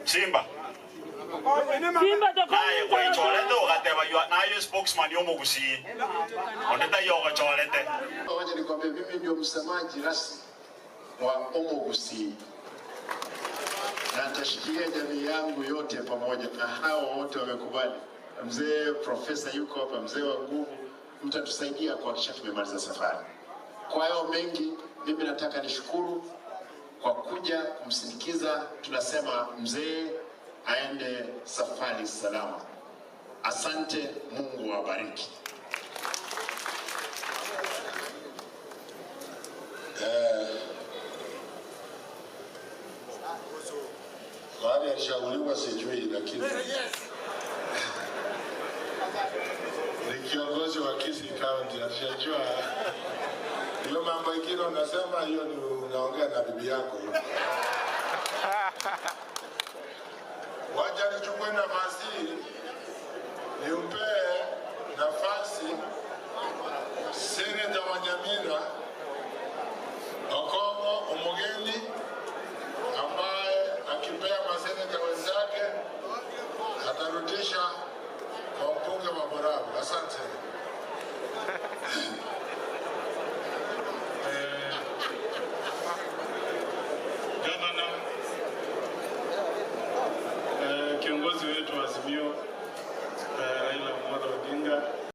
Simba. Simba naye kwa chorete ukateba naye spokesman yomo Gusii. Ondeta yoko chorete. Waje nikwambie mimi ndio msemaji rasmi wa Gusii. Na nitashikilia jamii yangu yote pamoja na hao wote wamekubali. Mzee profesa yuko hapa, mzee wa nguvu, mtatusaidia kuhakikisha tumemaliza safari. Kwa hiyo mengi mimi nataka nishukuru kwa kuja kumsindikiza. Tunasema mzee aende safari salama. Asante, Mungu awabariki. Baada ya shauriwa sijui, lakini ni kiongozi wa Gusii County ashajua. Hiyo mambo ingine unasema hiyo ni unaongea na bibi yako. Wacha nichukue nafasi nimpe nafasi Seneta wa Nyamira Okomo Omogeni, ambaye akipea maseneta wenzake atarudisha kwa mbunge wa Borabu. Asante.